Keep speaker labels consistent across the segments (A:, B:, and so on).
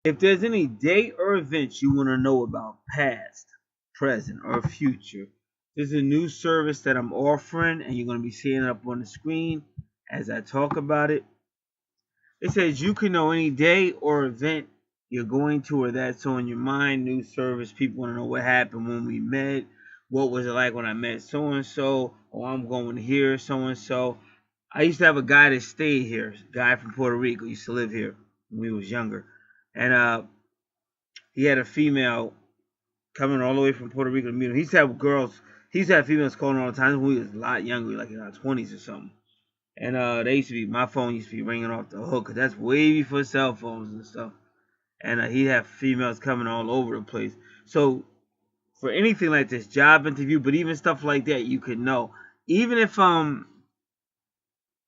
A: If there's any day or events you want to know about, past, present, or future, this is a new service that I'm offering, and you're going to be seeing it up on the screen as I talk about it. It says you can know any day or event you're going to or that's on your mind. New service. People want to know what happened when we met. What was it like when I met so and so? Or I'm going here, so and so. I used to have a guy that stayed here, a guy from Puerto Rico. He used to live here when we was younger. And he had a female coming all the way from Puerto Rico to meet him. He used to have girls, he used to have females calling all the time when we was a lot younger, like in our 20s or something. And they used to be, my phone used to be ringing off the hook, 'cause that's way before cell phones and stuff. And he'd have females coming all over the place. So for anything like this, job interview, but even stuff like that, you could know. Even if you want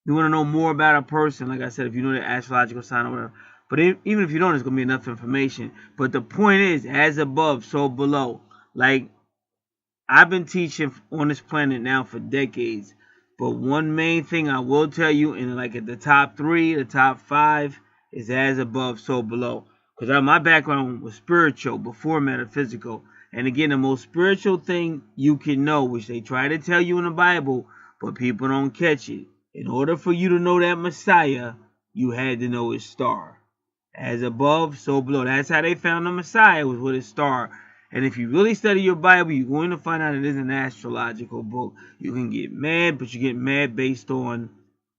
A: to know more about a person, like I said, if you know the astrological sign or whatever. But even if you don't, it's going to be enough information. But the point is, as above, so below. Like, I've been teaching on this planet now for decades. But one main thing I will tell you, and like at the top 3, the top 5, is as above, so below. Because my background was spiritual before metaphysical. And again, the most spiritual thing you can know, which they try to tell you in the Bible, but people don't catch it. In order for you to know that Messiah, you had to know his star. As above, so below. That's how they found the Messiah, was with his star. And if you really study your Bible, you're going to find out it is an astrological book. You can get mad, but you get mad based on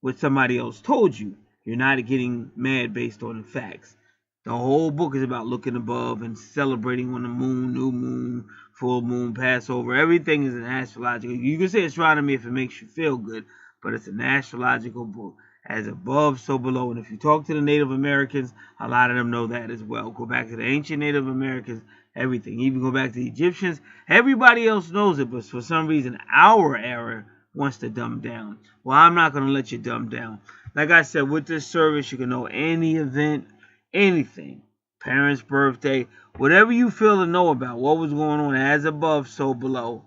A: what somebody else told you. You're not getting mad based on the facts. The whole book is about looking above and celebrating on the moon, new moon, full moon, Passover. Everything is an astrological. You can say astronomy if it makes you feel good, but it's an astrological book. As above, so below. And if you talk to the Native Americans, a lot of them know that as well. Go back to the ancient Native Americans, everything. Even go back to the Egyptians. Everybody else knows it, but for some reason, our era wants to dumb down. Well, I'm not going to let you dumb down. Like I said, with this service, you can know any event, anything. Parents' birthday, whatever you feel to know about, what was going on as above, so below.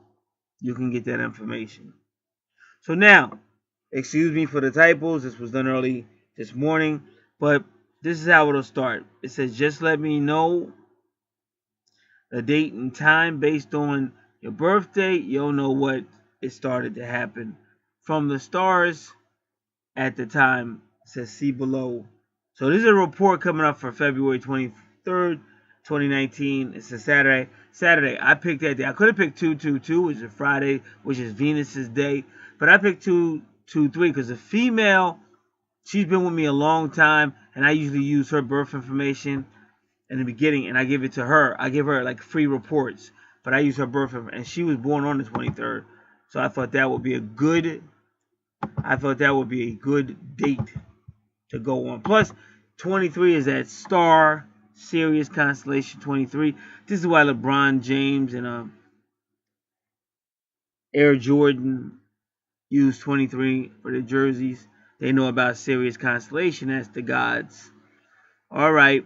A: You can get that information. So now, excuse me for the typos. This was done early this morning. But this is how it'll start. It says, just let me know the date and time based on your birthday. You'll know what it started to happen. From the stars at the time, it says see below. So this is a report coming up for February 23rd, 2019. It's a Saturday. I picked that day. I could have picked 222, which is a Friday, which is Venus's day. But I picked 223 because the female, she's been with me a long time, and I usually use her birth information in the beginning, and I give it to her. I give her like free reports, but I use her birth information, and she was born on the 23rd. So I thought that would be a good date to go on. Plus, 23 is that star, Sirius constellation 23. This is why LeBron James and Air Jordan use 23 for the jerseys. They know about Sirius constellation. That's the gods. All right.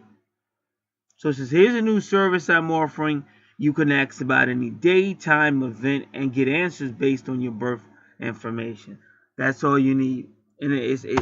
A: So it says, here's a new service I'm offering. You can ask about any day, time, event, and get answers based on your birth information. That's all you need. And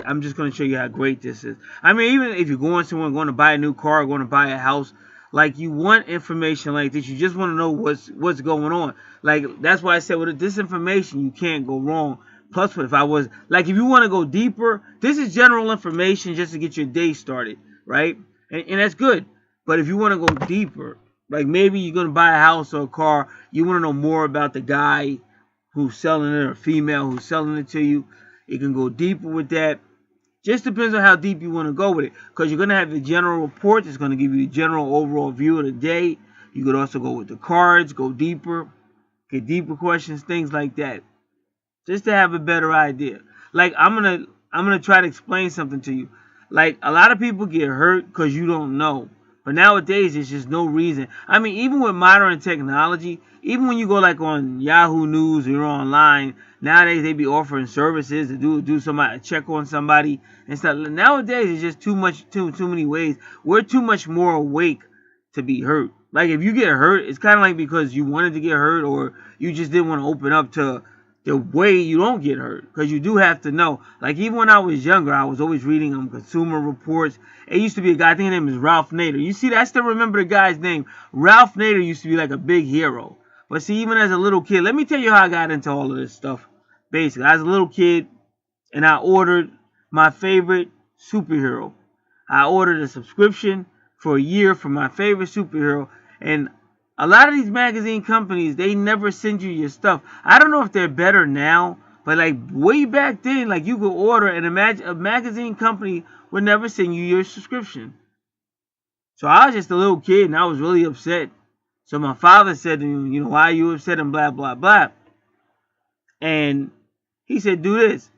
A: I'm just going to show you how great this is. I mean, even if you're going somewhere, going to buy a new car, going to buy a house, like you want information like this. You just want to know what's going on. Like, that's why I said with this information, you can't go wrong. Plus, if you want to go deeper, this is general information just to get your day started, right? And that's good. But if you want to go deeper, like maybe you're going to buy a house or a car, you want to know more about the guy who's selling it or female who's selling it to you, you can go deeper with that. Just depends on how deep you want to go with it. Because you're going to have the general report that's going to give you the general overall view of the day. You could also go with the cards, go deeper, get deeper questions, things like that. Just to have a better idea. Like, I'm gonna try to explain something to you. Like, a lot of people get hurt because you don't know. But nowadays, there's just no reason. I mean, even with modern technology, even when you go like on Yahoo News or you're online, nowadays they be offering services to do somebody, check on somebody and stuff. Nowadays, it's just too many ways. We're too much more awake to be hurt. Like, if you get hurt, it's kind of like because you wanted to get hurt or you just didn't want to open up to the way you don't get hurt, because you do have to know. Like, even when I was younger, I was always reading Consumer Reports. It used to be a guy, I think his name is Ralph Nader. You see, I still remember the guy's name. Ralph Nader used to be like a big hero. But see, even as a little kid, let me tell you how I got into all of this stuff. Basically, I was a little kid, and I ordered my favorite superhero. I ordered a subscription for a year for my favorite superhero, and a lot of these magazine companies, they never send you your stuff. I don't know if they're better now, but like way back then, like you could order and a magazine company would never send you your subscription. So I was just a little kid and I was really upset. So my father said to me, why are you upset and blah, blah, blah. And he said, do this.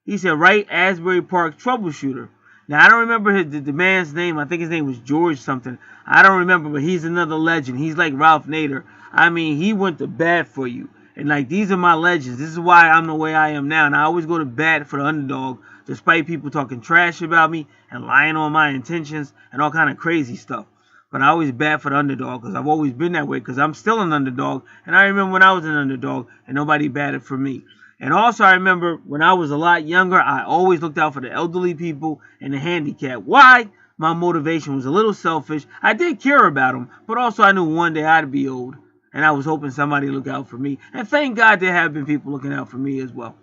A: He said, write Asbury Park Troubleshooter. Now, I don't remember the man's name. I think his name was George something. I don't remember, but he's another legend. He's like Ralph Nader. I mean, he went to bat for you. And, like, these are my legends. This is why I'm the way I am now. And I always go to bat for the underdog, despite people talking trash about me and lying on my intentions and all kind of crazy stuff. But I always bat for the underdog because I've always been that way because I'm still an underdog. And I remember when I was an underdog and nobody batted for me. And also, I remember when I was a lot younger, I always looked out for the elderly people and the handicapped. Why? My motivation was a little selfish. I did care about them, but also I knew one day I'd be old. And I was hoping somebody would look out for me. And thank God there have been people looking out for me as well.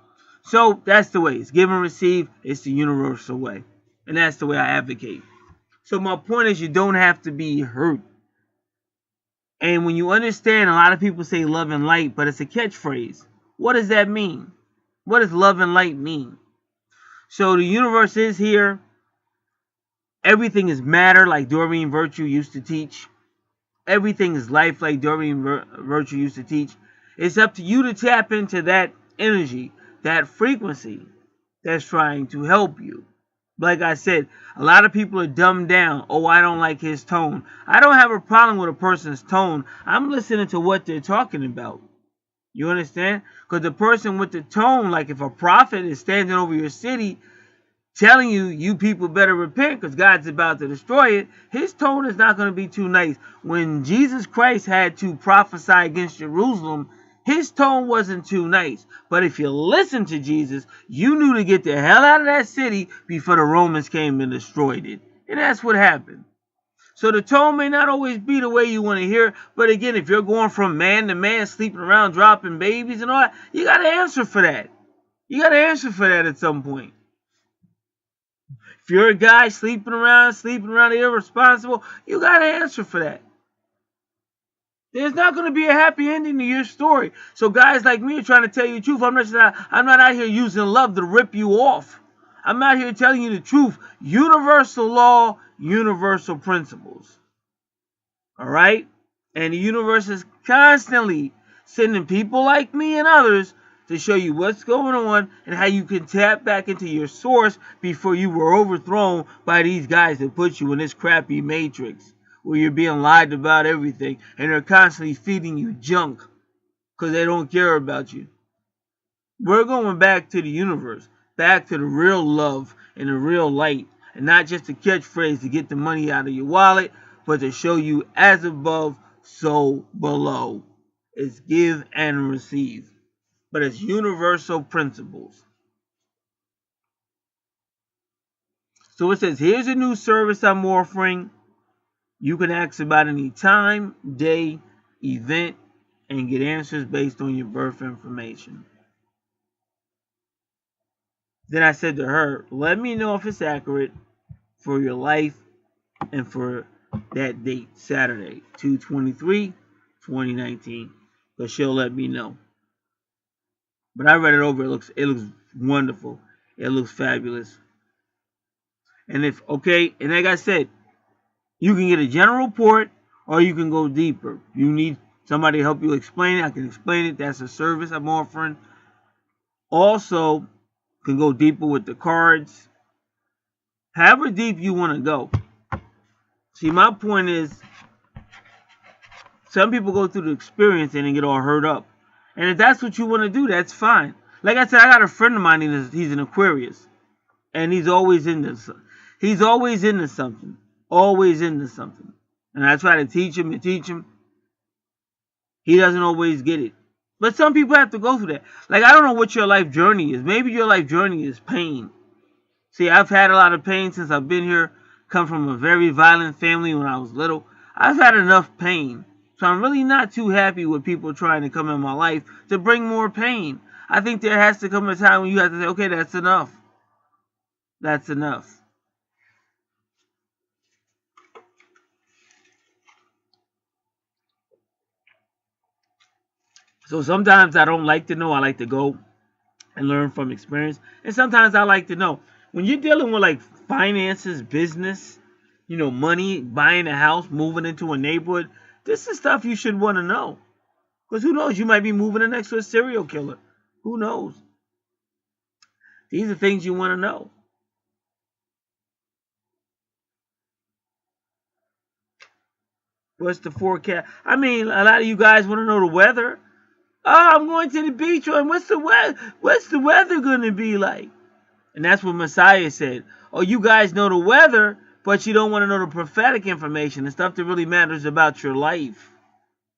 A: So that's the way. It's give and receive. It's the universal way. And that's the way I advocate. So my point is, you don't have to be hurt. And when you understand, a lot of people say love and light, but it's a catchphrase. What does that mean? What does love and light mean? So the universe is here. Everything is matter, like Doreen Virtue used to teach. Everything is life, like Doreen Virtue used to teach. It's up to you to tap into that energy, that frequency that's trying to help you. Like I said, a lot of people are dumbed down. Oh, I don't like his tone. I don't have a problem with a person's tone. I'm listening to what they're talking about. You understand? Because the person with the tone, like if a prophet is standing over your city telling you, you people better repent because God's about to destroy it, his tone is not going to be too nice. When Jesus Christ had to prophesy against Jerusalem, his tone wasn't too nice. But if you listen to Jesus, you knew to get the hell out of that city before the Romans came and destroyed it. And that's what happened. So the tone may not always be the way you want to hear. But again, if you're going from man to man, sleeping around, dropping babies and all that, you got to answer for that. You got to answer for that at some point. If you're a guy sleeping around, irresponsible, you got to answer for that. There's not going to be a happy ending to your story. So guys like me are trying to tell you the truth. I'm not out here using love to rip you off. I'm out here telling you the truth. Universal law, universal principles. All right? And the universe is constantly sending people like me and others to show you what's going on and how you can tap back into your source before you were overthrown by these guys that put you in this crappy matrix where you're being lied about everything and they're constantly feeding you junk because they don't care about you. We're going back to the universe, back to the real love and the real light, and not just a catchphrase to get the money out of your wallet, but to show you as above, so below. It's give and receive. But it's universal principles. So it says, here's a new service I'm offering. You can ask about any time, day, event, and get answers based on your birth information. Then I said to her, let me know if it's accurate for your life and for that date, Saturday, 2/23/2019. But she'll let me know. But I read it over. It looks wonderful. It looks fabulous. And and like I said, you can get a general report or you can go deeper. You need somebody to help you explain it. I can explain it. That's a service I'm offering. Also, can go deeper with the cards. However deep you want to go. See, my point is, some people go through the experience and then get all hurt up. And if that's what you want to do, that's fine. Like I said, I got a friend of mine, he's an Aquarius. And he's always into something. Always into something. And I try to teach him and teach him. He doesn't always get it. But some people have to go through that. Like, I don't know what your life journey is. Maybe your life journey is pain. See, I've had a lot of pain since I've been here. Come from a very violent family when I was little. I've had enough pain. So I'm really not too happy with people trying to come in my life to bring more pain. I think there has to come a time when you have to say, okay, that's enough. That's enough. So sometimes I don't like to know. I like to go and learn from experience. And sometimes I like to know. When you're dealing with like finances, business, money, buying a house, moving into a neighborhood, this is stuff you should want to know. Because who knows, you might be moving next to a serial killer. Who knows? These are things you want to know. What's the forecast? I mean, a lot of you guys want to know the weather. Oh, I'm going to the beach, and what's the weather? What's the weather going to be like? And that's what Messiah said. Oh, you guys know the weather, but you don't want to know the prophetic information, the stuff that really matters about your life.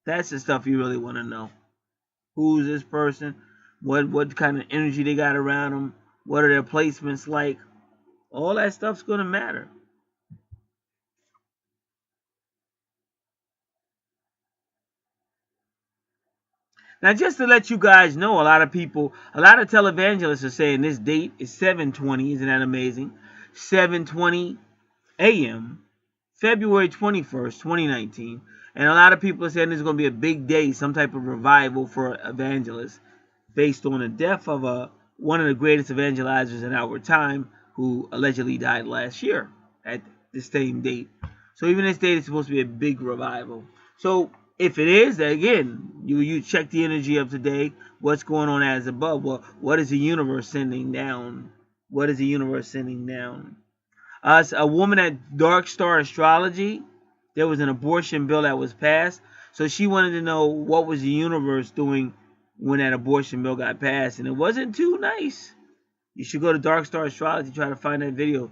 A: That's the stuff you really want to know. Who's this person? What kind of energy they got around them? What are their placements like? All that stuff's going to matter. Now, just to let you guys know, a lot of televangelists are saying this date is 7/20. Isn't that amazing? 7:20 a.m., February 21st, 2019. And a lot of people are saying this is going to be a big day, some type of revival for evangelists, based on the death of one of the greatest evangelizers in our time, who allegedly died last year at the same date. So even this date is supposed to be a big revival. So if it is, again, you check the energy of today. What's going on as above? Well, what is the universe sending down? What is the universe sending down? A woman at Dark Star Astrology, there was an abortion bill that was passed. So she wanted to know what was the universe doing when that abortion bill got passed. And it wasn't too nice. You should go to Dark Star Astrology, try to find that video.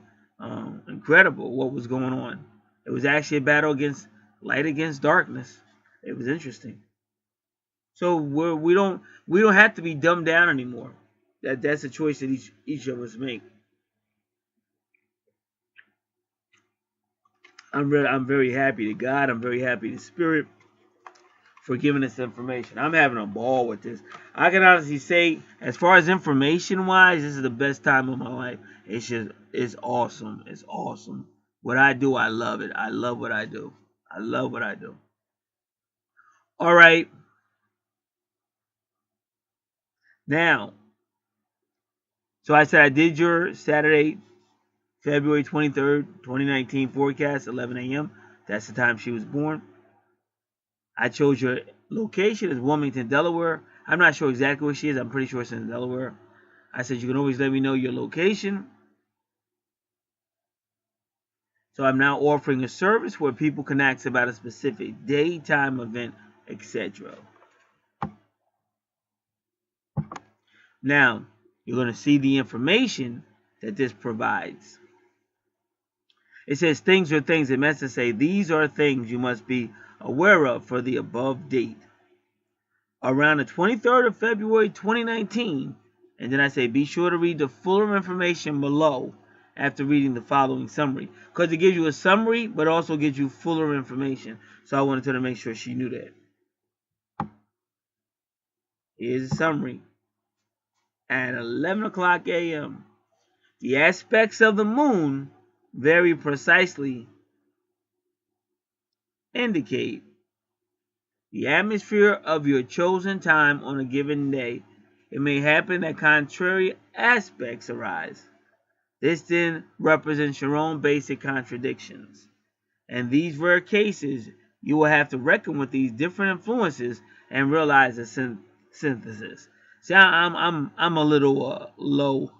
A: Incredible what was going on. It was actually a battle against light against darkness. It was interesting. So we don't have to be dumbed down anymore. That's a choice that each of us make. I'm very happy to God. I'm very happy to Spirit for giving us information. I'm having a ball with this. I can honestly say, as far as information wise, this is the best time of my life. It's awesome. It's awesome. What I do, I love it. I love what I do. I love what I do. All right. Now, so I said I did your Saturday, February 23rd, 2019 forecast, 11 a.m. That's the time she was born. I chose your location as Wilmington, Delaware. I'm not sure exactly where she is. I'm pretty sure it's in Delaware. I said you can always let me know your location. So I'm now offering a service where people can ask about a specific day, time, event, etc. Now, you're going to see the information that this provides. It says things are things. It meant to say these are things you must be aware of for the above date. Around the 23rd of February 2019, and then I say be sure to read the fuller information below after reading the following summary. Because it gives you a summary, but also gives you fuller information. So I wanted her to make sure she knew that. Here's a summary. At 11 o'clock a.m., the aspects of the moon very precisely indicate the atmosphere of your chosen time on a given day. It may happen that contrary aspects arise. This then represents your own basic contradictions. In these rare cases, you will have to reckon with these different influences and realize the synthesis. See, I'm a little low.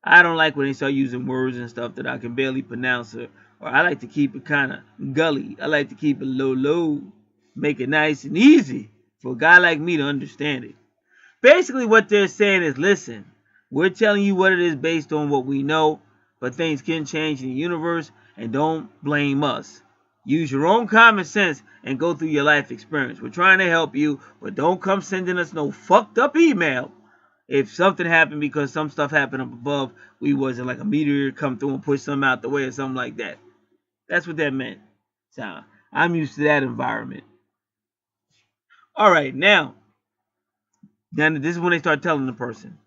A: I don't like when they start using words and stuff that I can barely pronounce, or I like to keep it kind of gully. I like to keep it low, make it nice and easy for a guy like me to understand it. Basically, what they're saying is, listen, we're telling you what it is based on what we know, but things can change in the universe, and don't blame us. Use your own common sense and go through your life experience. We're trying to help you, but don't come sending us no fucked up email. If something happened because some stuff happened up above, we wasn't like a meteor come through and push something out the way or something like that. That's what that meant. So I'm used to that environment. All right, now this is when they start telling the person.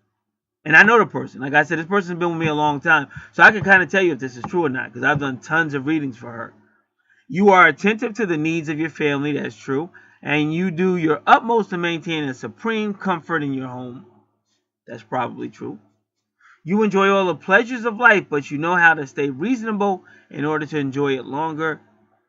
A: And I know the person. Like I said, this person's been with me a long time. So I can kind of tell you if this is true or not, because I've done tons of readings for her. You are attentive to the needs of your family, that's true. And you do your utmost to maintain a supreme comfort in your home. That's probably true. You enjoy all the pleasures of life, but you know how to stay reasonable in order to enjoy it longer.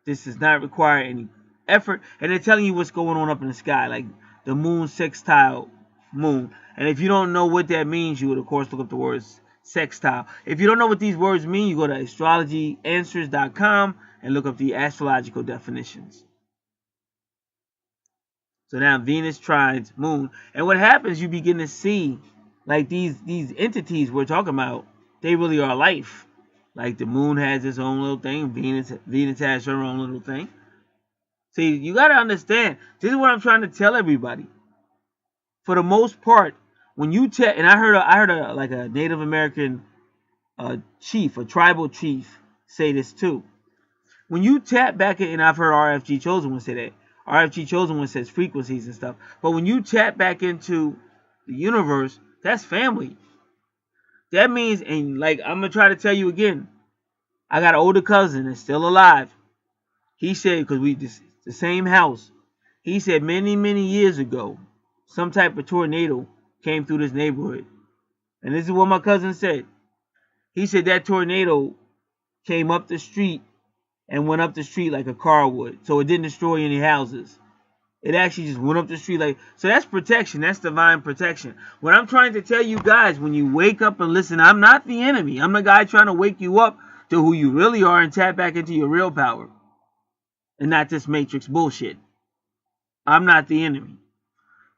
A: This does not require any effort. And they're telling you what's going on up in the sky, like the moon sextile moon. And if you don't know what that means, you would, of course, look up the words sextile. If you don't know what these words mean, you go to astrologyanswers.com and look up the astrological definitions. So now Venus trines moon. And what happens, you begin to see like these entities we're talking about, they really are life. Like the moon has its own little thing. Venus has her own little thing. See, you got to understand. This is what I'm trying to tell everybody. For the most part, when you tap, and I heard like a Native American chief, a tribal chief, say this too. When you tap back in, and I've heard RFG Chosen One say that. RFG Chosen One says frequencies and stuff. But when you tap back into the universe, that's family. That means, and like I'm gonna try to tell you again, I got an older cousin that's still alive. He said, because we the same house. He said many years ago, some type of tornado came through this neighborhood, and this is what my cousin said. He said that tornado came up the street and went up the street like a car would, so it didn't destroy any houses. It actually just went up the street like, so that's protection. That's divine protection. What I'm trying to tell you guys, when you wake up and listen, I'm not the enemy. I'm the guy trying to wake you up to who you really are and tap back into your real power. And not this matrix bullshit. I'm not the enemy.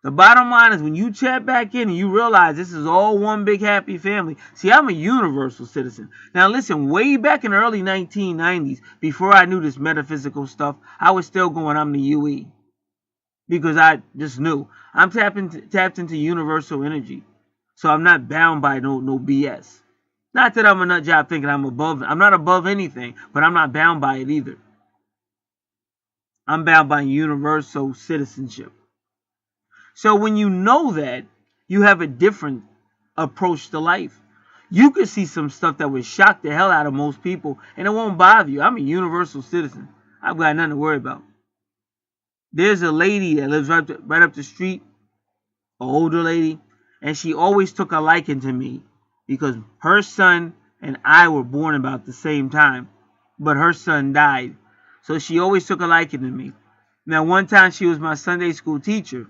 A: The bottom line is when you tap back in and you realize this is all one big happy family. See, I'm a universal citizen. Now listen, way back in the early 1990s, before I knew this metaphysical stuff, I was still going, I'm the UE. Because I just knew I'm tapped into universal energy, so I'm not bound by no BS. Not that I'm a nut job thinking I'm not above anything, but I'm not bound by it either. I'm bound by universal citizenship. So when you know that, you have a different approach to life. You could see some stuff that would shock the hell out of most people, and it won't bother you. I'm a universal citizen. I've got nothing to worry about. There's a lady that lives right up the street, an older lady, and she always took a liking to me because her son and I were born about the same time, but her son died. So she always took a liking to me. Now, one time she was my Sunday school teacher,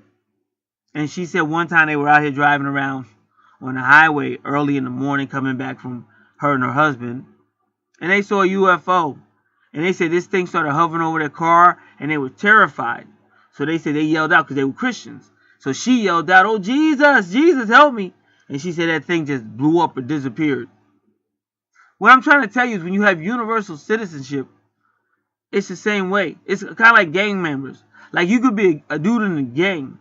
A: and she said one time they were out here driving around on the highway early in the morning coming back from her and her husband, and they saw a UFO. And they said this thing started hovering over their car, and they were terrified. So they said they yelled out because they were Christians. So she yelled out, "Oh, Jesus, Jesus, help me." And she said that thing just blew up or disappeared. What I'm trying to tell you is when you have universal citizenship, it's the same way. It's kind of like gang members. Like you could be a dude in a gang,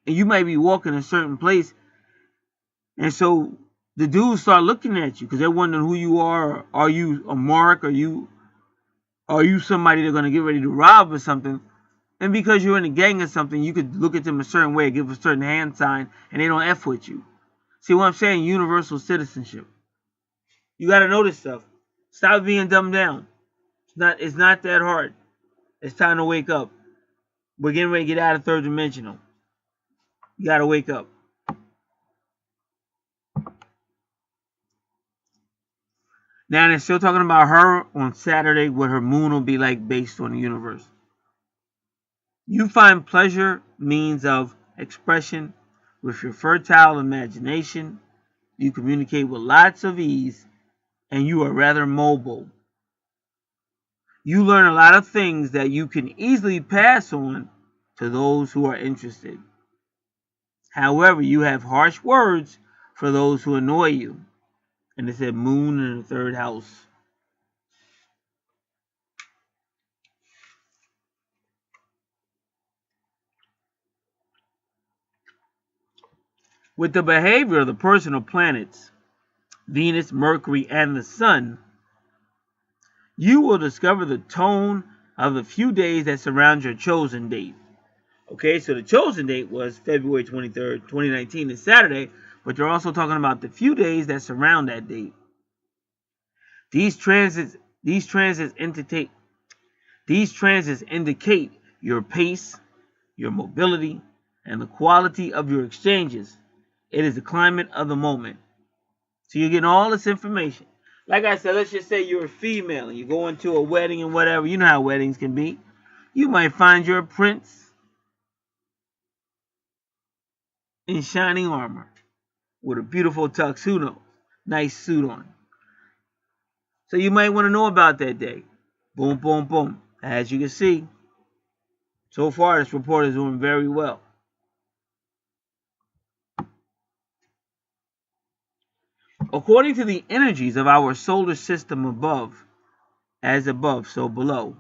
A: and you might be walking a certain place, and so the dudes start looking at you because they're wondering who you are. Are you a mark? Are you somebody they're going to get ready to rob or something? And because you're in a gang or something, you could look at them a certain way, give a certain hand sign, and they don't F with you. See what I'm saying? Universal citizenship. You got to know this stuff. Stop being dumbed down. It's not that hard. It's time to wake up. We're getting ready to get out of third dimensional. You got to wake up. Now, they're still talking about her on Saturday, what her moon will be like based on the universe. You find pleasure means of expression with your fertile imagination. You communicate with lots of ease, and you are rather mobile. You learn a lot of things that you can easily pass on to those who are interested. However, you have harsh words for those who annoy you. And it said moon in the third house. With the behavior of the person or planets, Venus, Mercury, and the Sun, you will discover the tone of the few days that surround your chosen date. Okay, so the chosen date was February 23rd, 2019, is Saturday, but they're also talking about the few days that surround that date. These transits indicate your pace, your mobility, and the quality of your exchanges. It is the climate of the moment. So you're getting all this information. Like I said, let's just say you're a female and you go into a wedding and whatever. You know how weddings can be. You might find you're a prince in shining armor with a beautiful tux. Who knows? Nice suit on. So you might want to know about that day. Boom, boom, boom. As you can see, so far this report is doing very well. According to the energies of our solar system above, as above, so below,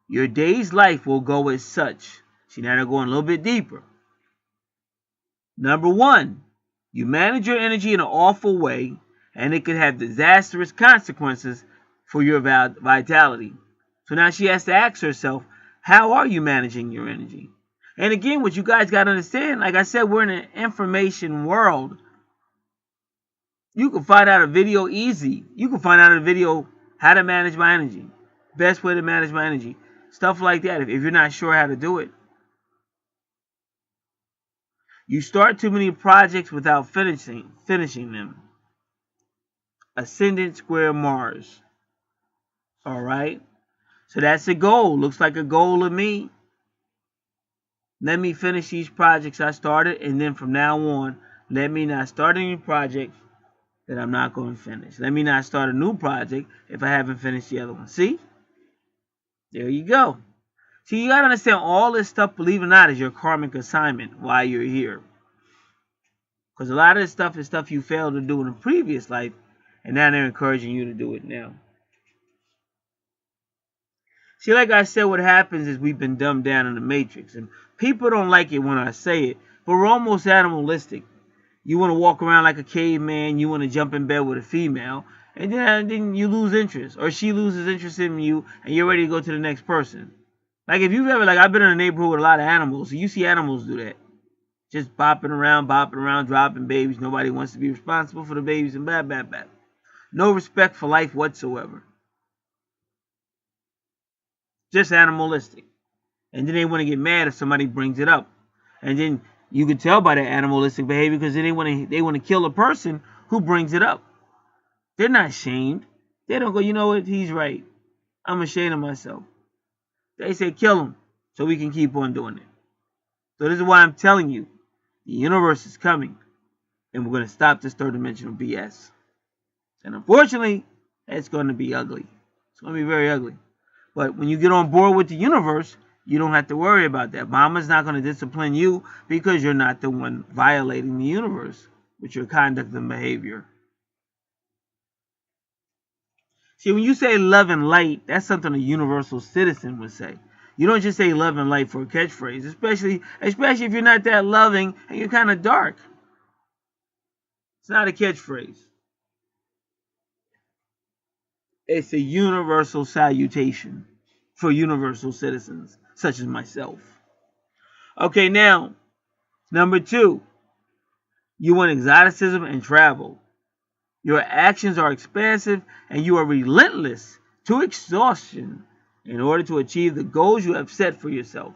A: your day's life will go as such. See, now they're going a little bit deeper. Number 1, you manage your energy in an awful way, and it could have disastrous consequences for your vitality. So now she has to ask herself, how are you managing your energy? And again, what you guys got to understand, like I said, we're in an information world. You can find out a video easy. You can find out a video how to manage my energy. Best way to manage my energy. Stuff like that if you're not sure how to do it. You start too many projects without finishing them. Ascendant square Mars. Alright? So that's a goal. Looks like a goal to me. Let me finish these projects I started, and then from now on, let me not start any projects that I'm not going to finish. Let me not start a new project if I haven't finished the other one. See? There you go. See, you got to understand all this stuff, believe it or not, is your karmic assignment while you're here. Because a lot of this stuff is stuff you failed to do in a previous life, and now they're encouraging you to do it now. See, like I said, what happens is we've been dumbed down in the matrix, and people don't like it when I say it, but we're almost animalistic. You want to walk around like a caveman, you want to jump in bed with a female, and then you lose interest, or she loses interest in you, and you're ready to go to the next person. Like if you've ever, like I've been in a neighborhood with a lot of animals, so you see animals do that. Just bopping around, dropping babies. Nobody wants to be responsible for the babies and blah, blah, blah. No respect for life whatsoever. Just animalistic. And then they want to get mad if somebody brings it up. And then you can tell by their animalistic behavior because they want to kill a person who brings it up. They're not shamed. They don't go, you know what, he's right. I'm ashamed of myself. They say kill him so we can keep on doing it. So this is why I'm telling you, the universe is coming, and we're going to stop this third dimensional BS. And unfortunately, it's going to be ugly. It's going to be very ugly. But when you get on board with the universe, you don't have to worry about that. Mama's not going to discipline you because you're not the one violating the universe with your conduct and behavior. See, when you say love and light, that's something a universal citizen would say. You don't just say love and light for a catchphrase, especially if you're not that loving and you're kind of dark. It's not a catchphrase. It's a universal salutation for universal citizens, such as myself. Okay, now, number 2, you want exoticism and travel. Your actions are expansive and you are relentless to exhaustion in order to achieve the goals you have set for yourself.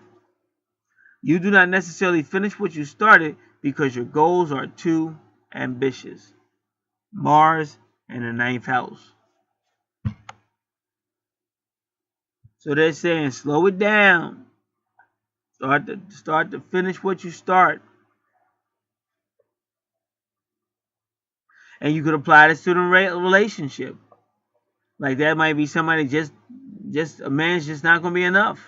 A: You do not necessarily finish what you started because your goals are too ambitious. Mars in the 9th house. So they're saying slow it down. Start to finish what you start. And you could apply this to the relationship. Like that might be somebody just a man's just not going to be enough.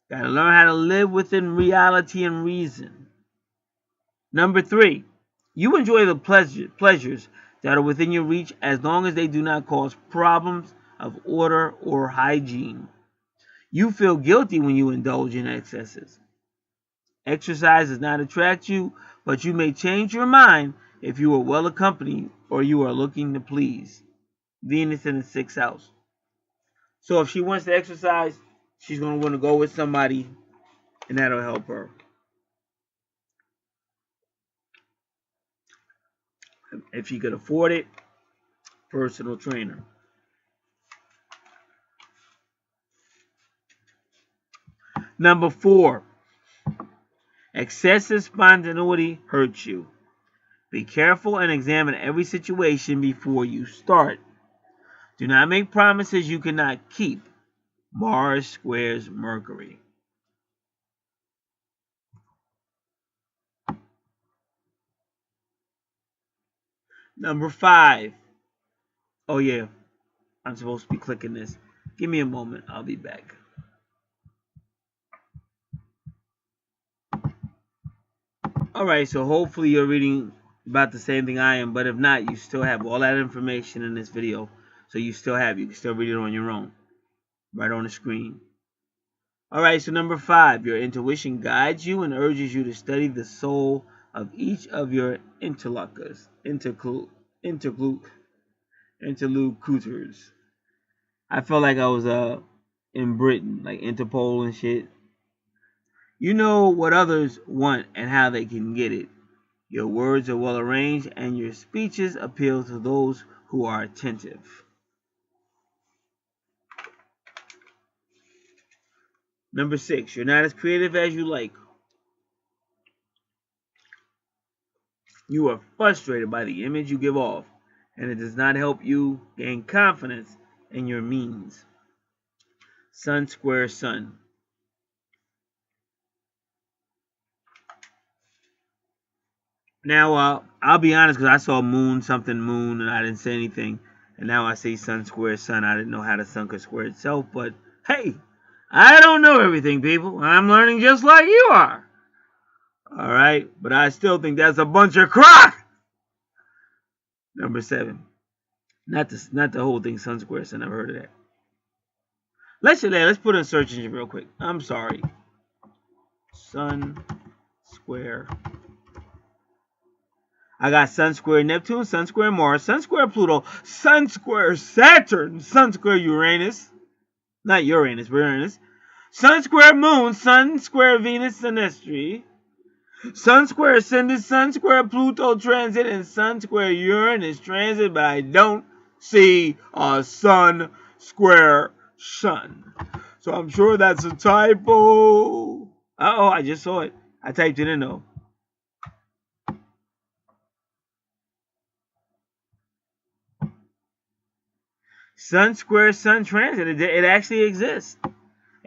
A: Got to learn how to live within reality and reason. Number 3, you enjoy the pleasures that are within your reach as long as they do not cause problems of order or hygiene. You feel guilty when you indulge in excesses. Exercise does not attract you, but you may change your mind if you are well accompanied or you are looking to please. Venus in the 6th house. So if she wants to exercise, she's going to want to go with somebody, and that'll help her. If she could afford it, personal trainer. Number 4, excessive spontaneity hurts you. Be careful and examine every situation before you start. Do not make promises you cannot keep. Mars squares Mercury. Number 5. Oh yeah, I'm supposed to be clicking this. Give me a moment. I'll be back. Alright, so hopefully you're reading about the same thing I am, but if not, you still have all that information in this video. So you can still read it on your own. Right on the screen. Alright, so number 5. Your intuition guides you and urges you to study the soul of each of your interlocutors. Interlocutors. I felt like I was in Britain, like Interpol and shit. You know what others want and how they can get it. Your words are well arranged and your speeches appeal to those who are attentive. Number 6, you're not as creative as you like. You are frustrated by the image you give off, and it does not help you gain confidence in your means. Sun square Sun. Now, I'll be honest, because I saw something moon, and I didn't say anything. And now I see Sun square Sun. I didn't know how the Sun could square itself, but hey, I don't know everything, people. I'm learning just like you are. Alright, but I still think that's a bunch of crock! Number 7. Not the whole thing, Sun square Sun. I've heard of that. Let's put in search engine real quick. I'm sorry. Sun square. I got Sun square Neptune, Sun square Mars, Sun square Pluto, Sun square Saturn, Sun square Uranus. Not Uranus, but Uranus. Sun square Moon, Sun square Venus Sinistry. Sun square Ascendant, Sun square Pluto transit, and Sun square Uranus transit, but I don't see a Sun square Sun. So I'm sure that's a typo. Uh-oh, I just saw it. I typed it in though. Sun square Sun transit. It actually exists.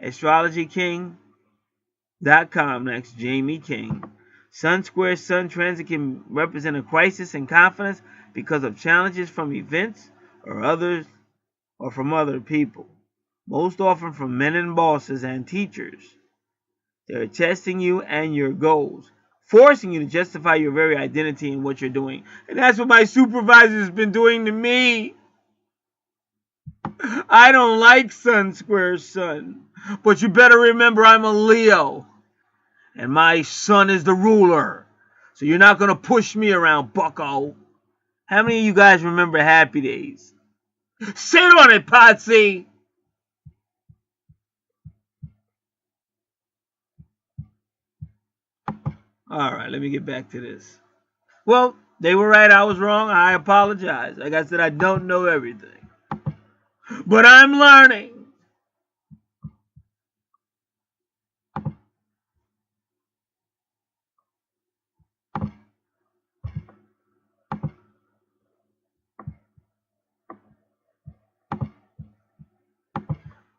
A: AstrologyKing.com next. Jamie King. Sun square Sun transit can represent a crisis in confidence because of challenges from events or from other people. Most often from men and bosses and teachers. They're testing you and your goals, forcing you to justify your very identity and what you're doing. And that's what my supervisor's been doing to me. I don't like Sun square Sun, but you better remember I'm a Leo, and my sun is the ruler, so you're not going to push me around, bucko. How many of you guys remember Happy Days? Sit on it, Potsy! Alright, let me get back to this. Well, they were right, I was wrong, I apologize. Like I said, I don't know everything. But I'm learning.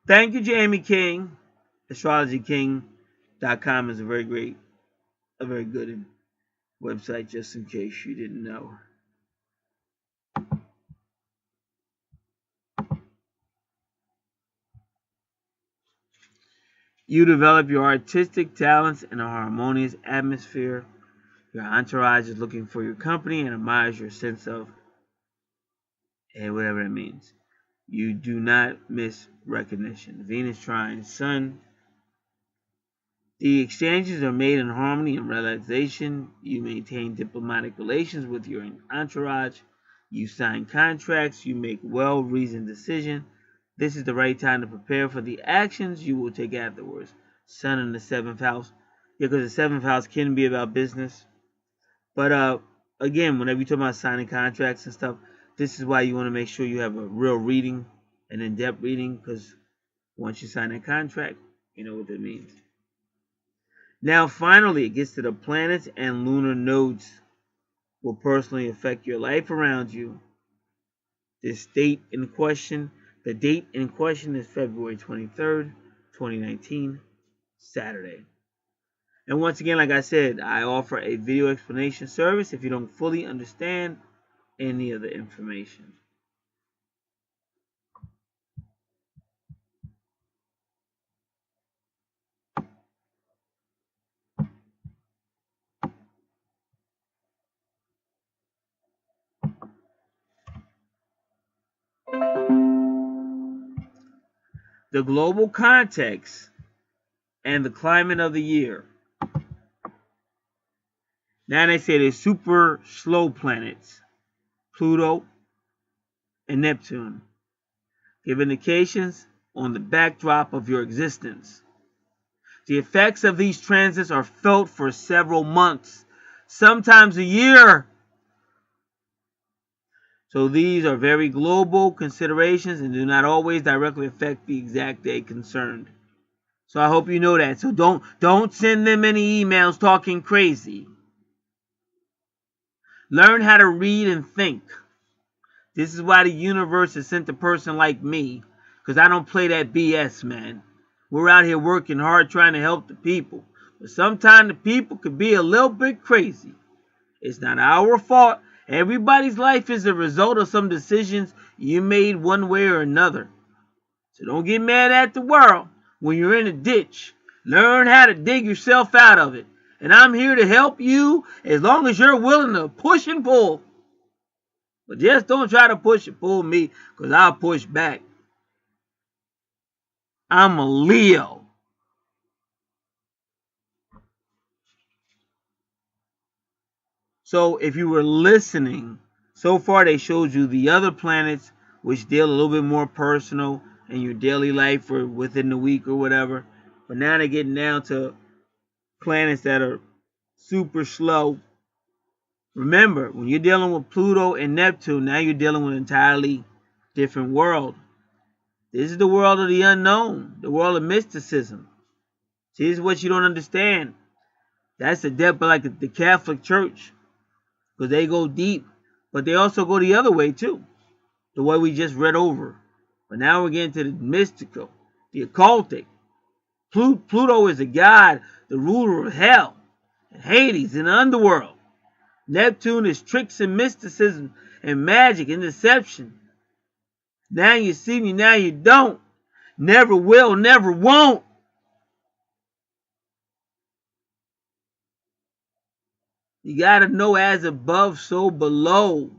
A: Thank you, Jamie King. AstrologyKing.com is a very good website, just in case you didn't know. You develop your artistic talents in a harmonious atmosphere. Your entourage is looking for your company and admires your sense of, whatever that means. You do not miss recognition. Venus trine Sun. The exchanges are made in harmony and relaxation. You maintain diplomatic relations with your entourage. You sign contracts. You make well-reasoned decisions. This is the right time to prepare for the actions you will take afterwards. Sun in the 7th house. Yeah, because the 7th house can be about business. But again, whenever you talk about signing contracts and stuff, this is why you want to make sure you have a real reading, an in-depth reading, because once you sign a contract, you know what that means. Now, finally, it gets to the planets and lunar nodes will personally affect your life around you. This date in question, the date in question is February 23rd, 2019, Saturday. And once again, like I said, I offer a video explanation service if you don't fully understand any of the information. The global context and the climate of the year. Now they say they're super slow planets, Pluto and Neptune, give indications on the backdrop of your existence. The effects of these transits are felt for several months, sometimes a year. So these are very global considerations and do not always directly affect the exact day concerned. So I hope you know that. So don't send them any emails talking crazy. Learn how to read and think. This is why the universe has sent a person like me, because I don't play that BS, man. We're out here working hard trying to help the people. But sometimes the people could be a little bit crazy. It's not our fault. Everybody's life is a result of some decisions you made one way or another. So don't get mad at the world when you're in a ditch. Learn how to dig yourself out of it. And I'm here to help you as long as you're willing to push and pull. But just don't try to push and pull me, because I'll push back. I'm a Leo. So if you were listening, so far they showed you the other planets which deal a little bit more personal in your daily life or within the week or whatever. But now they're getting down to planets that are super slow. Remember, when you're dealing with Pluto and Neptune, now you're dealing with an entirely different world. This is the world of the unknown, the world of mysticism. See, this is what you don't understand. That's the depth of like the Catholic Church, because they go deep, but they also go the other way too, the way we just read over. But now we're getting to the mystical, the occultic. Pluto is the god, the ruler of hell, and Hades in the underworld. Neptune is tricks and mysticism and magic and deception. Now you see me, now you don't. Never will, never won't. You gotta know as above, so below.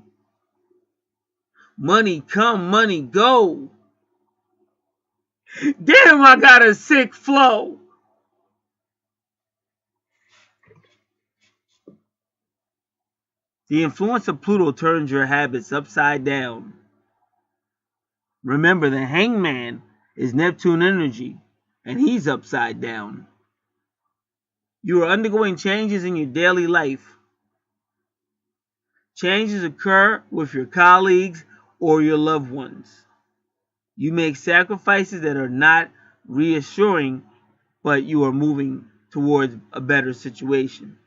A: Money come, money go. Damn, I got a sick flow. The influence of Pluto turns your habits upside down. Remember, the hangman is Neptune energy, and he's upside down. You are undergoing changes in your daily life. Changes occur with your colleagues or your loved ones. You make sacrifices that are not reassuring, but you are moving towards a better situation.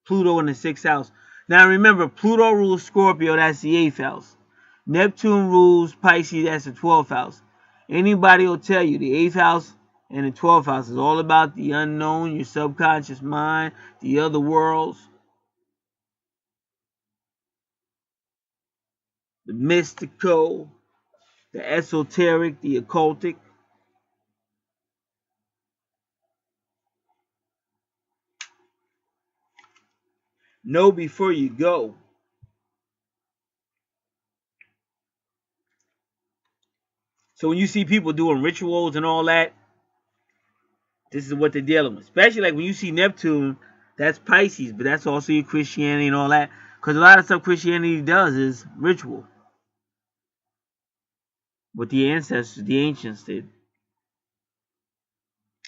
A: Pluto in the 6th house. Now remember, Pluto rules Scorpio, that's the 8th house. Neptune rules Pisces, that's the 12th house. Anybody will tell you the 8th house and the 12th house is all about the unknown, your subconscious mind, the other worlds, the mystical, the esoteric, the occultic. Know before you go. So when you see people doing rituals and all that, This is what they're dealing with. Especially like when you see Neptune, that's Pisces, but that's also your Christianity and all that. Because a lot of stuff Christianity does is ritual. What the ancestors, the ancients did.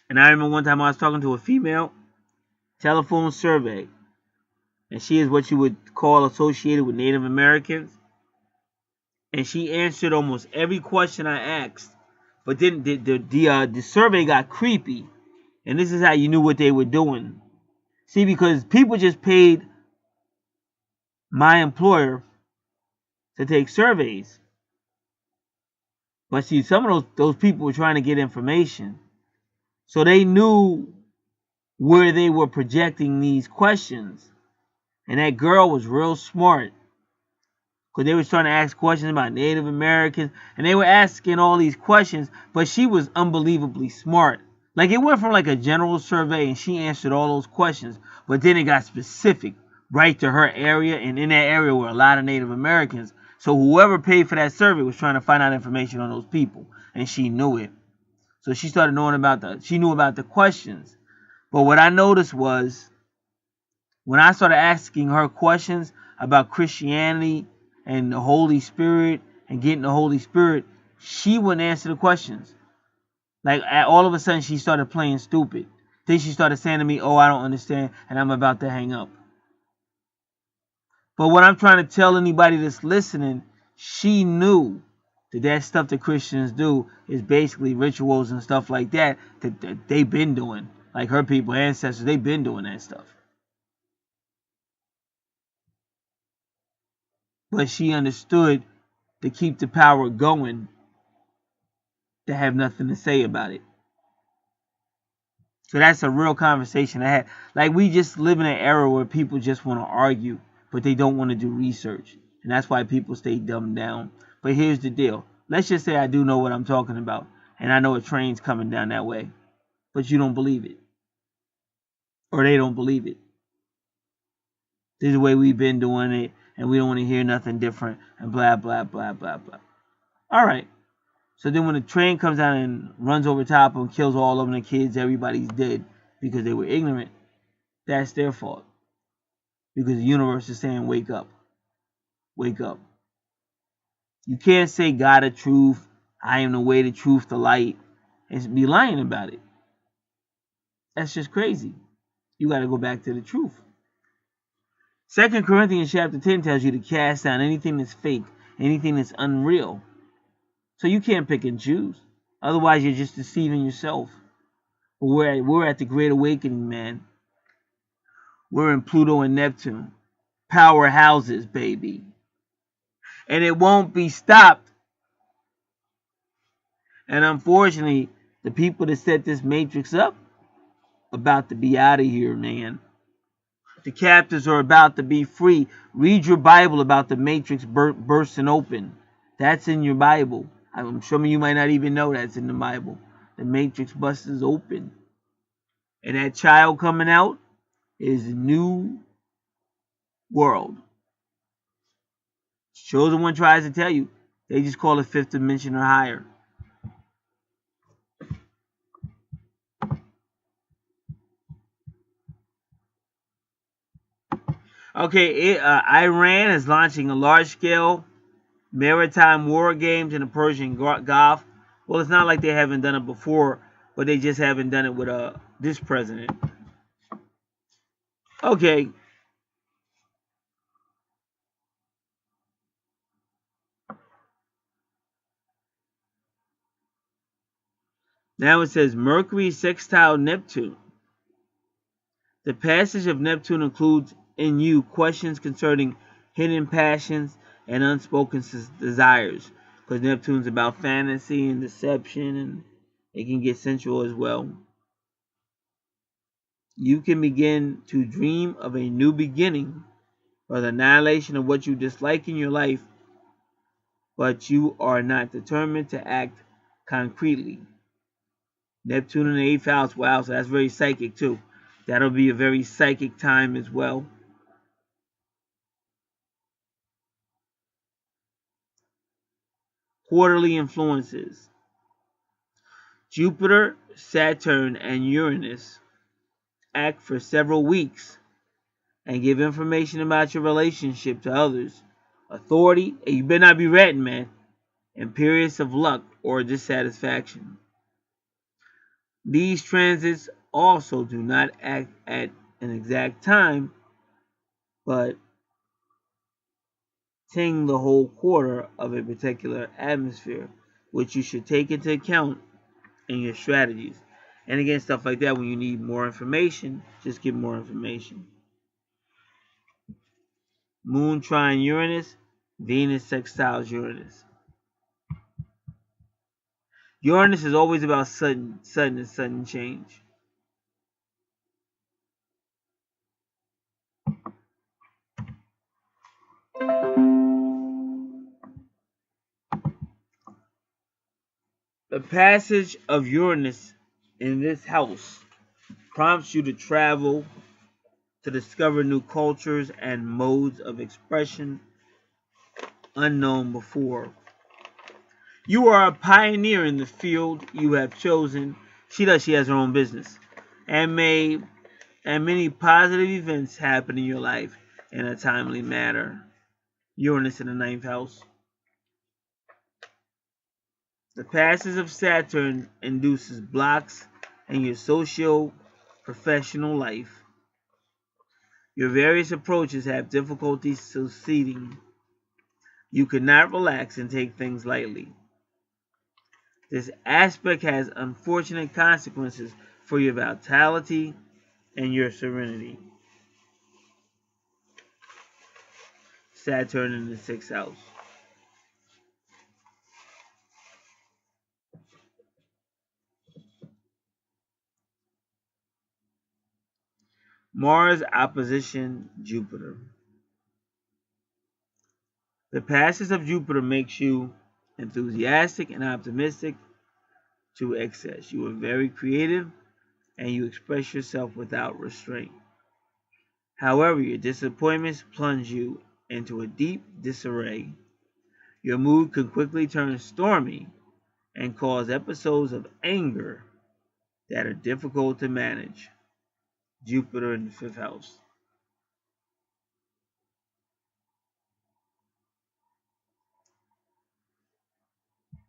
A: And I remember one time I was talking to a female, telephone survey. And she is what you would call associated with Native Americans. And she answered almost every question I asked. But then the survey got creepy. And this is how you knew what they were doing. See, because people just paid my employer to take surveys. But see, some of those people were trying to get information. So they knew where they were projecting these questions. And that girl was real smart. Because they were trying to ask questions about Native Americans. And they were asking all these questions. But she was unbelievably smart. Like it went from like a general survey and she answered all those questions. But then it got specific right to her area. And in that area were a lot of Native Americans. So whoever paid for that survey was trying to find out information on those people. And she knew it. So she started knowing she knew about the questions. But what I noticed was when I started asking her questions about Christianity and the Holy Spirit and getting the Holy Spirit, she wouldn't answer the questions. Like all of a sudden she started playing stupid. Then she started saying to me, "Oh, I don't understand," and I'm about to hang up. But what I'm trying to tell anybody that's listening, she knew that stuff that Christians do is basically rituals and stuff like that they've been doing. Like her people, ancestors, they've been doing that stuff. But she understood to keep the power going, to have nothing to say about it. So that's a real conversation I had. Like we just live in an era where people just want to argue, but they don't want to do research. And that's why people stay dumbed down. But here's the deal. Let's just say I do know what I'm talking about. And I know a train's coming down that way. But you don't believe it. Or they don't believe it. This is the way we've been doing it. And we don't want to hear nothing different. And blah, blah, blah, blah, blah. All right. So then when the train comes down and runs over top and kills all of them, the kids, everybody's dead because they were ignorant. That's their fault. Because the universe is saying, wake up. Wake up. You can't say God of truth, I am the way, the truth, the light, and be lying about it. That's just crazy. You got to go back to the truth. 2 Corinthians chapter 10 tells you to cast down anything that's fake, anything that's unreal. So you can't pick and choose. Otherwise, you're just deceiving yourself. But we're at the Great Awakening, man. We're in Pluto and Neptune. Powerhouses, baby. And it won't be stopped. And unfortunately, the people that set this matrix up about to be out of here, man. The captives are about to be free. Read your Bible about the matrix bursting open. That's in your Bible. I'm sure you might not even know that's in the Bible. The matrix busts open. And that child coming out is a new world. Chosen one tries to tell you. They just call it fifth dimension or higher. Okay, Iran is launching a large-scale maritime war games in the Persian Gulf. Well, it's not like they haven't done it before, but they just haven't done it with this president. Okay. Now it says Mercury sextile Neptune. The passage of Neptune includes in you questions concerning hidden passions and unspoken desires. Because Neptune's about fantasy and deception, and it can get sensual as well. You can begin to dream of a new beginning or the annihilation of what you dislike in your life, but you are not determined to act concretely. Neptune in the 8th house, wow, so that's very psychic too. That'll be a very psychic time as well. Quarterly influences. Jupiter, Saturn, and Uranus act for several weeks and give information about your relationship to others, authority, and you better not be ratting, man, and periods of luck or dissatisfaction. These transits also do not act at an exact time, but ting the whole quarter of a particular atmosphere, which you should take into account in your strategies. And again, stuff like that, when you need more information, just get more information. Moon trine Uranus, Venus sextiles Uranus. Uranus is always about sudden change. The passage of Uranus in this house prompts you to travel, to discover new cultures and modes of expression unknown before. You are a pioneer in the field you have chosen. She has her own business. And many positive events happen in your life in a timely manner. Uranus in the ninth house. The passage of Saturn induces blocks in your socio-professional life. Your various approaches have difficulties succeeding. You cannot relax and take things lightly. This aspect has unfortunate consequences for your vitality and your serenity. Saturn in the sixth house. Mars opposition Jupiter. The passage of Jupiter makes you enthusiastic and optimistic to excess. You are very creative and you express yourself without restraint. However, your disappointments plunge you into a deep disarray. Your mood can quickly turn stormy and cause episodes of anger that are difficult to manage. Jupiter in the fifth house.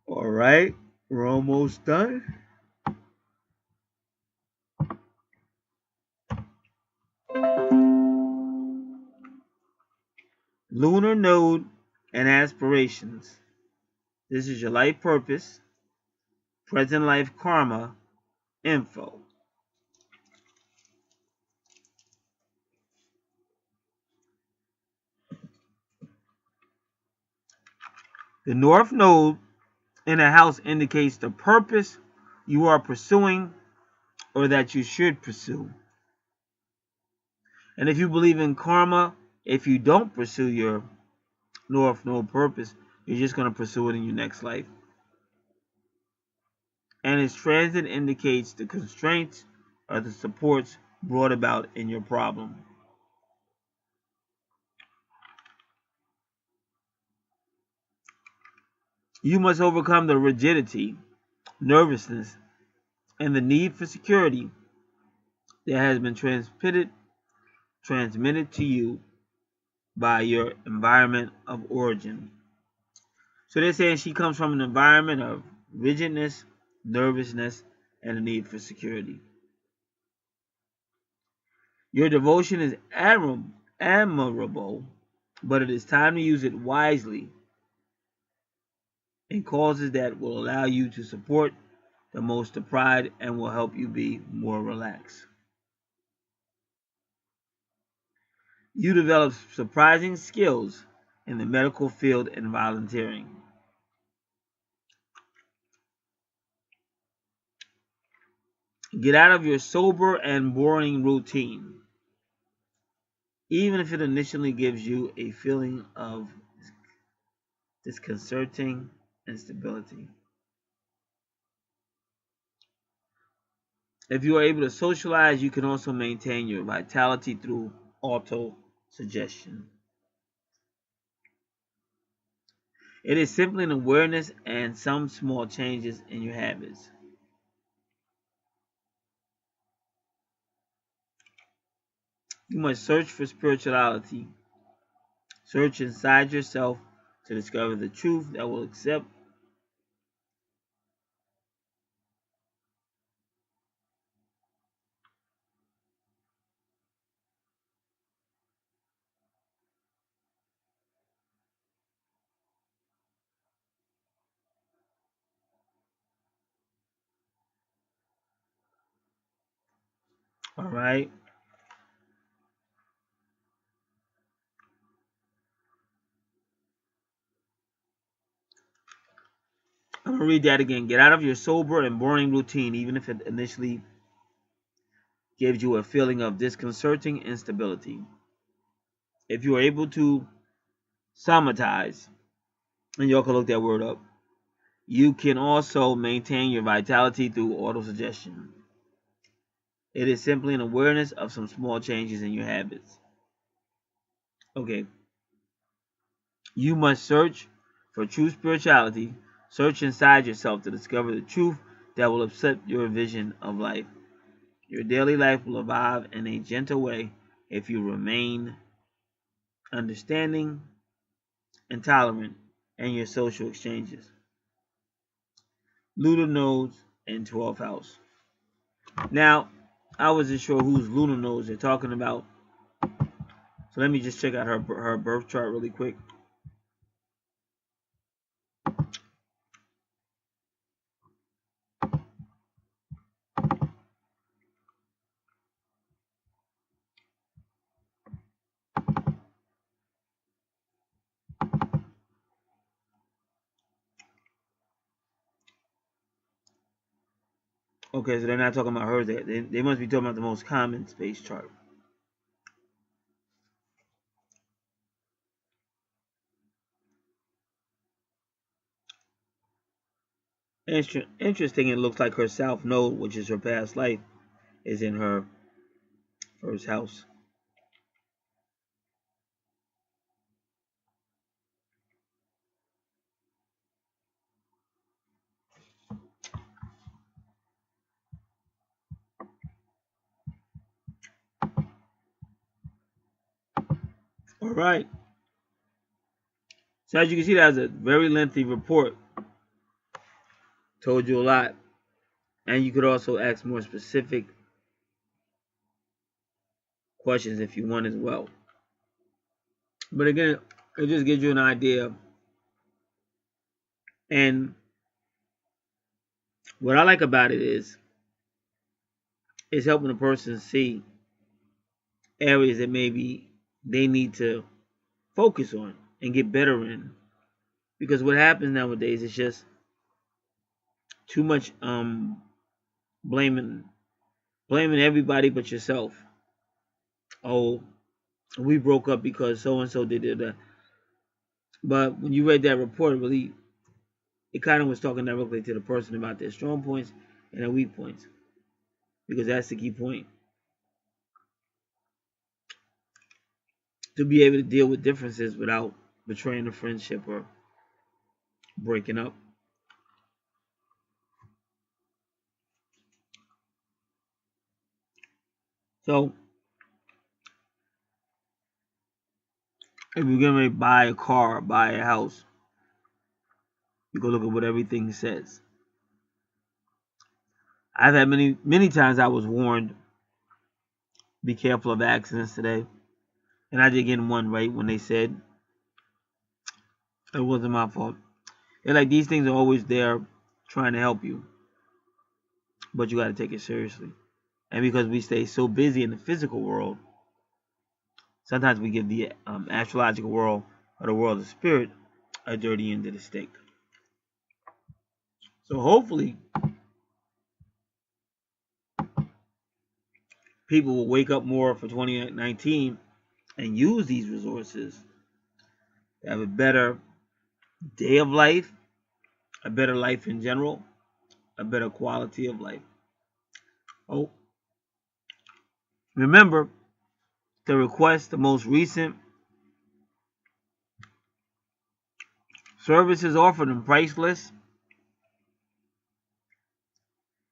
A: All right, we're almost done. Lunar node and aspirations. This is your life purpose, present life karma info. The North Node in a house indicates the purpose you are pursuing or that you should pursue. And if you believe in karma, if you don't pursue your North Node purpose, you're just going to pursue it in your next life. And its transit indicates the constraints or the supports brought about in your problem. You must overcome the rigidity, nervousness, and the need for security that has been transmitted to you by your environment of origin. So they're saying she comes from an environment of rigidness, nervousness, and a need for security. Your devotion is admirable, but it is time to use it wisely in causes that will allow you to support the most of pride and will help you be more relaxed. You develop surprising skills in the medical field and volunteering. Get out of your sober and boring routine, even if it initially gives you a feeling of disconcerting instability. If you are able to socialize, you can also maintain your vitality through auto suggestion. It is simply an awareness and some small changes in your habits. You must search for spirituality. Search inside yourself to discover the truth that will accept. All right. I'm going to read that again. Get out of your sober and boring routine, even if it initially gives you a feeling of disconcerting instability. If you are able to somatize, and y'all can look that word up, you can also maintain your vitality through autosuggestion. It is simply an awareness of some small changes in your habits. Okay. You must search for true spirituality. Search inside yourself to discover the truth that will upset your vision of life. Your daily life will evolve in a gentle way if you remain understanding and tolerant in your social exchanges. Lunar nodes in 12th house. Now, I wasn't sure whose lunar nodes they're talking about, so let me just check out her birth chart really quick. Okay, so they're not talking about hers. They must be talking about the most common space chart. Interesting, it looks like her south node, which is her past life, is in her first house. All right. So as you can see, that was a very lengthy report. Told you a lot. And you could also ask more specific questions if you want as well. But again, it just gives you an idea. And what I like about it is it's helping a person see areas that maybe they need to focus on and get better in. Because what happens nowadays is just too much blaming everybody but yourself. Oh, we broke up because so and so did that. But when you read that report, really, it kind of was talking directly to the person about their strong points and their weak points, because that's the key point, to be able to deal with differences without betraying a friendship or breaking up. So, if you're going to buy a car, buy a house, you go look at what everything says. I've had many times I was warned, be careful of accidents today. And I did get in one right when they said it wasn't my fault. They're like, these things are always there trying to help you, but you got to take it seriously. And because we stay so busy in the physical world, sometimes we give the astrological world or the world of spirit a dirty end of the stick. So hopefully, people will wake up more for 2019 and use these resources to have a better day of life, a better life in general, a better quality of life. Oh, remember to request the most recent services offered and price list.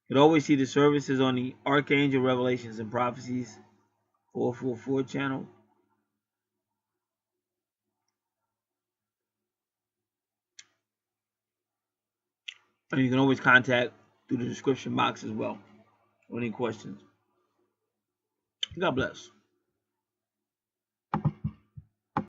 A: You can always see the services on the Archangel Revelations and Prophecies 444 channel. And you can always contact through the description box as well. Any questions? God bless.